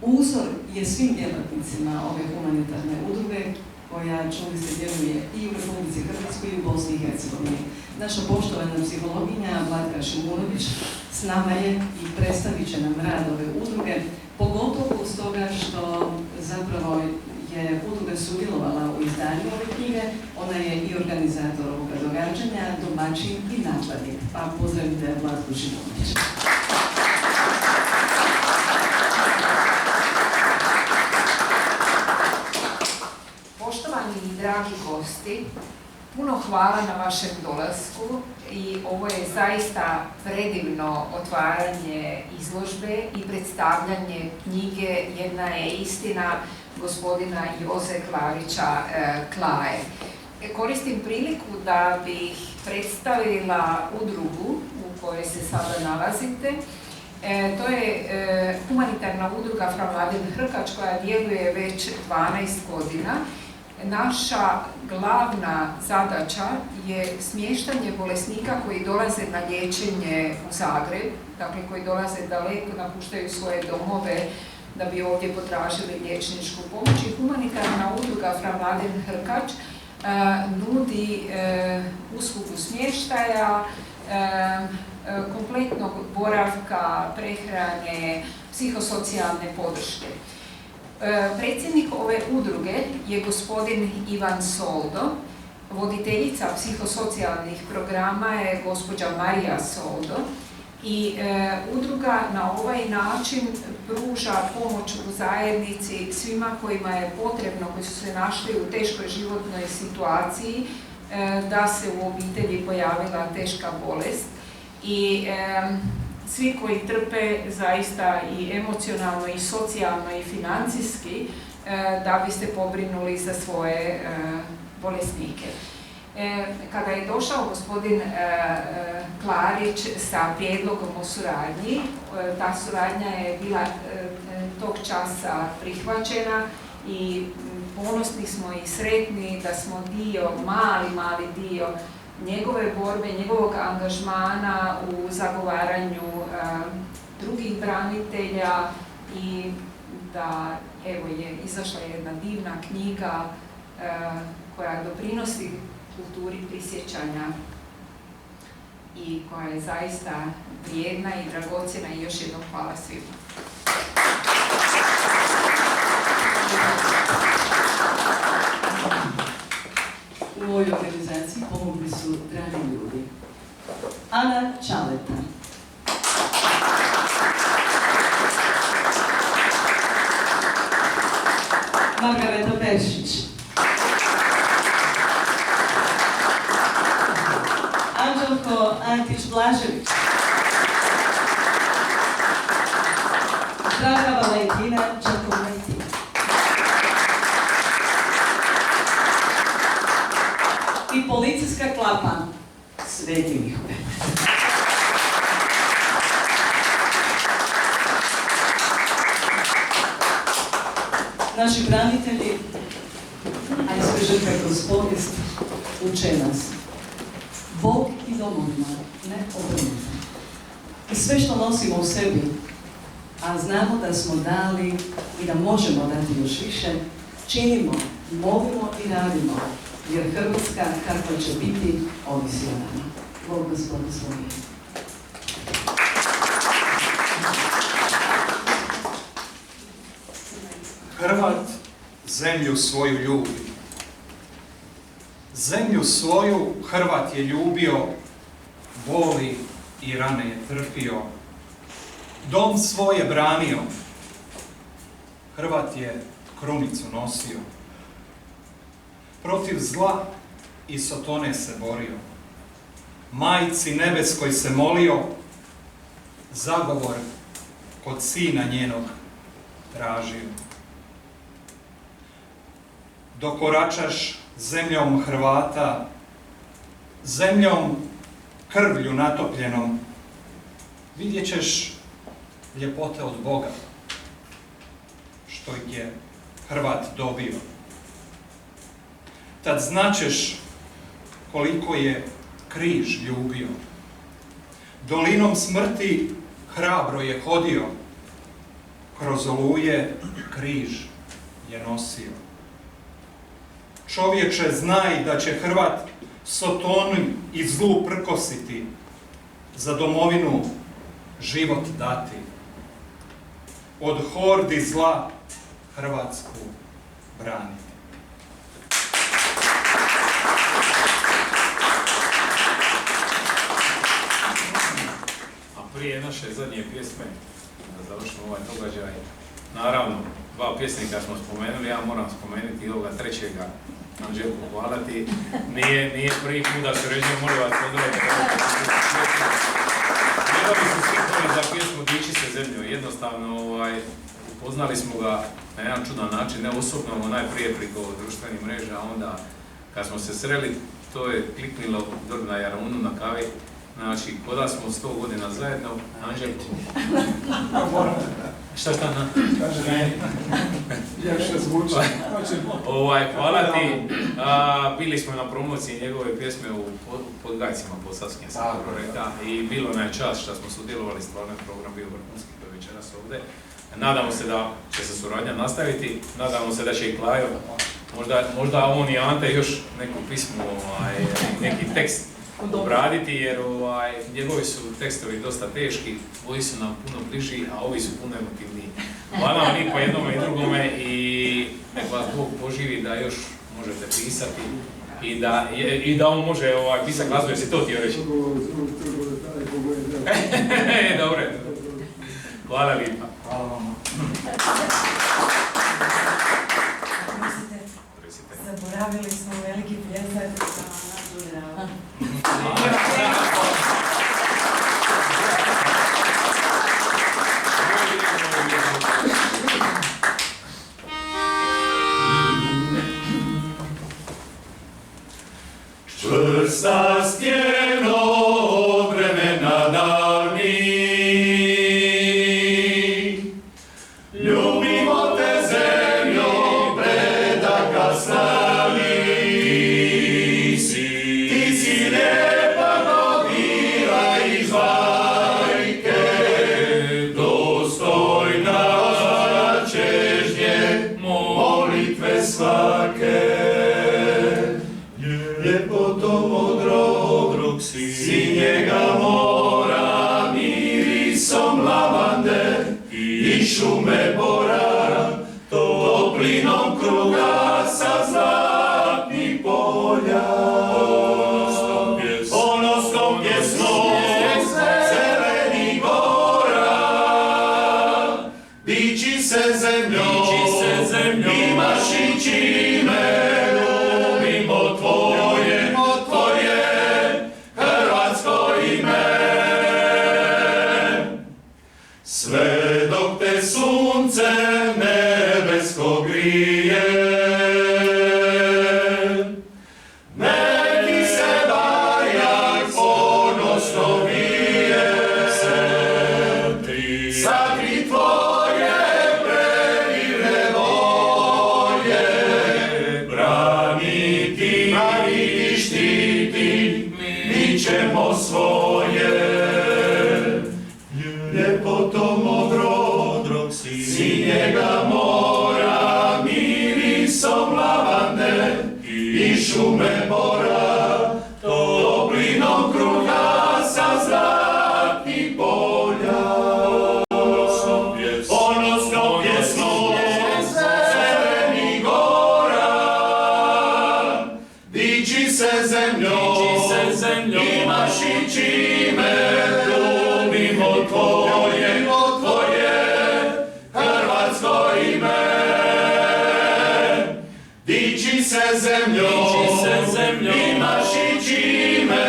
Uzor je svim djelatnicima ove humanitarne udruge koja, čuli ste, djeluje i u Republici Hrvatskoj i u Bosni i Hercegovini. Naša poštovana psihologinja Vlatka Šimunović s nama je i predstavit će nam rad ove udruge, pogotovo stoga što zapravo je udruga sudjelovala u izdanju ove knjige. Ona je i organizator ovoga događanja, domaćin i nakladnik. Pa pozdravite Vlatku Šimunović. Poštovani i dragi gosti, puno hvala na vašem dolasku i ovo je zaista predivno otvaranje izložbe i predstavljanje knjige Jedna je istina gospodina Joze Klarića Klaje. Koristim priliku da bih predstavila udrugu u kojoj se sada nalazite. To je humanitarna udruga Fra Mladen Hrkač koja djeluje već 12 godina. Naša glavna zadaća je smještanje bolesnika koji dolaze na liječenje u Zagreb, dakle koji dolaze daleko, napuštaju svoje domove da bi ovdje potražili liječničku pomoć. I humanitarna udruga Fra Mladen Hrkač nudi uslugu smještaja, kompletnog boravka, prehrane, psihosocijalne podrške. Predsjednik ove udruge je gospodin Ivan Soldo, voditeljica psihosocijalnih programa je gospođa Marija Soldo i udruga na ovaj način pruža pomoć u zajednici svima kojima je potrebno, koji su se našli u teškoj životnoj situaciji, da se u obitelji pojavila teška bolest i svi koji trpe zaista i emocionalno i socijalno i financijski da bi se pobrinuli za svoje bolesnike. Kada je došao gospodin Klarić sa prijedlogom o suradnji, ta suradnja je bila tog časa prihvaćena i ponosni smo i sretni da smo dio, mali dio njegove borbe, njegovog angažmana u zagovaranju drugih branitelja i da evo je izašla jedna divna knjiga koja doprinosi kulturi prisjećanja i koja je zaista vrijedna i dragocjena i još jednom hvala svima. U ovoj organizaciji pomogli su dragi ljudi. Ana Čaleta, Margareta Peršić, Anđelko Antić-Blažević, Draga Valentina Čakovneti, i policijska klapa Sveti Mihove. Naši branitelji, a iskrižaka kroz povijest, uče nas. Bog i domovina, ne obrnuto. I sve što nosimo u sebi, a znamo da smo dali i da možemo dati još više, činimo, molimo i radimo, jer Hrvatska kakva će biti ovisi o nama. Bog vas blagoslovi. Hrvat zemlju svoju ljubi. Zemlju svoju Hrvat je ljubio, boli i rane je trpio. Dom svoj je branio, Hrvat je krunicu nosio. Protiv zla i sotone se borio. Majci nebeskoj se molio, zagovor kod sina njenog tražio. Dok koračaš zemljom Hrvata, zemljom krvlju natopljenom, vidjet ćeš ljepote od Boga, što je Hrvat dobio. Tad značeš koliko je križ ljubio. Dolinom smrti hrabro je hodio, kroz oluje križ je nosio. Čovječe, znaj da će Hrvat sotonu i zlu prkositi, za domovinu život dati. Od hordi zla Hrvatsku braniti. A prije naše zadnje pjesme, da završimo ovaj događaj, naravno, dva pjesnika smo spomenuli, ja moram spomenuti i ovoga trećega, Anđelku hvalati. Nije prvi put da se ređe, molim vas, pozdravite. Gledali su svi koji za pjesmu Diči se zemlju. Jednostavno, upoznali smo ga na jedan čudan način, ne osobno, najprije preko društvenih mreža, a onda kad smo se sreli, to je kliknilo na Jarunu na kavi Znači, koda smo 100 godina zajedno, Anđelko. Šta na? Kaže ne. Ljepše zvuči. Hvala ti. Bili smo na promociji njegove pjesme u Podgajcima Posavskim, sam dobro rekao. I bilo nam je čast što smo sudjelovali, stvarno je program bio vrhunski do večeras ovdje. Nadamo se da će se suradnja nastaviti, nadamo se da će i Klajo, možda on i Ante još neko pismo, neki tekst obraditi, jer njegovi su tekstovi dosta teški, ovi su nam puno bliži, a ovi su puno emotivniji. Hvala vam i po jednome i drugome i nek vas Bog poživi da još možete pisati i da on može pisati glazbu, jer si to htio reći. Dobro. Hvala lijepa. Hvala vam. Zaboravili smo veliki pljesak na Đurao. Čvrsta stijeno od vremena davnih, ljubimo te zemljo, predaka slavi. Ti si lijepa godina iz bajke, dostojna čežnje, molitve svake. Ljepotom odrog si njega mora, mirisom lavande i šume bora, toplinom kruga sa zlatnih polja. Ponosnom pjesmom zelenih gora, diči se zemljom, imaš i čime. Sve dok te sunce nebesko grije, neki se bajak ponosno vije, sakri tvoje predivne volje, braniti i štiti, mi ćemo svoje. Ljepotom odrog si njega mora, mirisom lavande i šume bora, toplinom kruga sa zlatnih polja. Ponosnom pjesmom zelenih gora, diči se zemljom, imaš i čime. Tvoje hrvatsko ime, diči se zemljom, imaš i čime,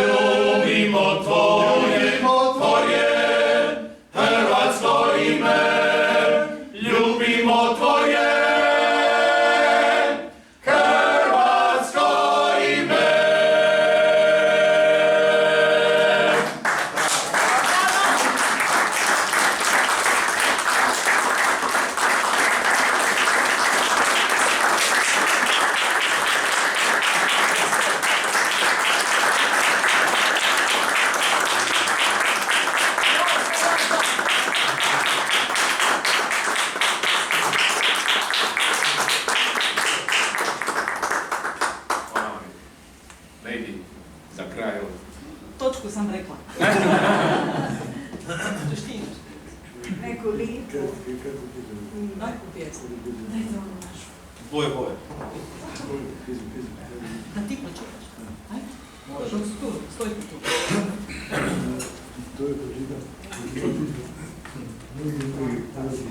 ljubimo tvoje hrvatsko ime, ljubimo tvoje hrvatsko ime. Za kraj ovo. Točku sam rekla. Neku lipu. Neku pjesmu. Boje. Da ti pročitaš. Ajde. Stoj tu. To je pročita. Mnogi hrvatski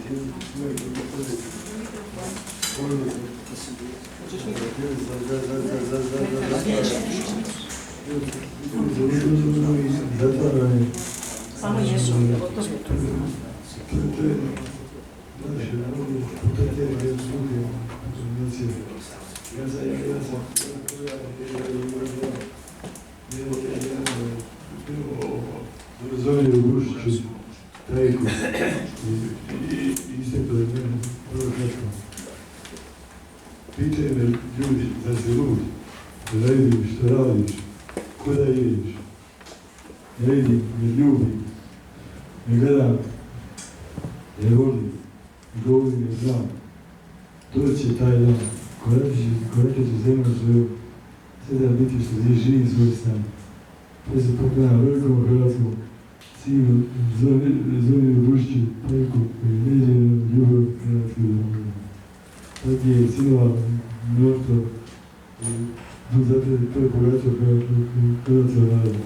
Samo jesu, gotovo. Ja sam Pitaju me ljudi da si lud, da ne vidim što radiš, ko da ideš. Ne vidim, ne ljubim, ne gledam, ne volim, ne govorim, ne znam. Doći taj dan, koliko će zemlju svoju, sve da biti što ti živim svoj stan. Pa se poklanjam velikom hrvatskom, sinu, Zvoniju Rušću, Pajku, koji neđe ljubav hrvatske domovine. Tako je sinova mnoštvo, zato to je bogatstvo hrvatskog naroda.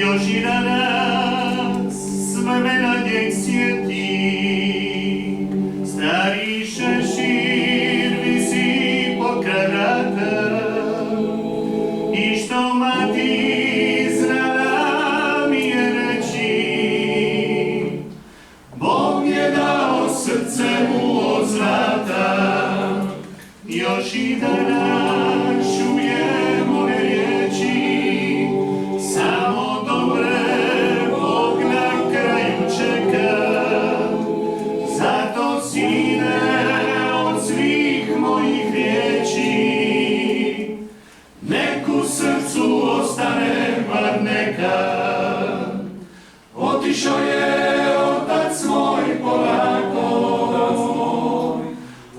Još i danas s vremena njeg sjeti, stari šešir visi pokraj vrata, i što mati znala mi je reći, Bog je dao srce mu od zlata. Još i danas čujem one riječi, samo dobre Bog na kraju čeka. Zato sine od svih mojih riječi, nek u srcu ostane bar neka. Otišao je otac moj polako,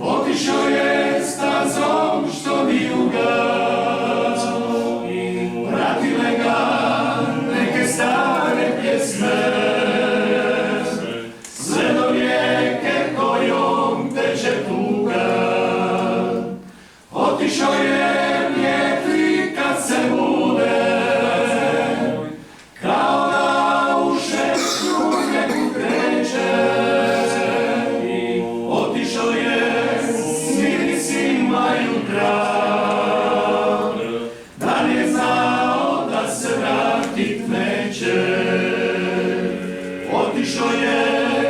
otišao je stazom što vijuga. Vratile ga neke stare pjesme, sve do rijeke kojom teče tuga. Otišao je vjetri kad se bude, kao da u šepću neku kreće. Otišao je s mirisima jutra, da je znao da se vratit neće. Otišao je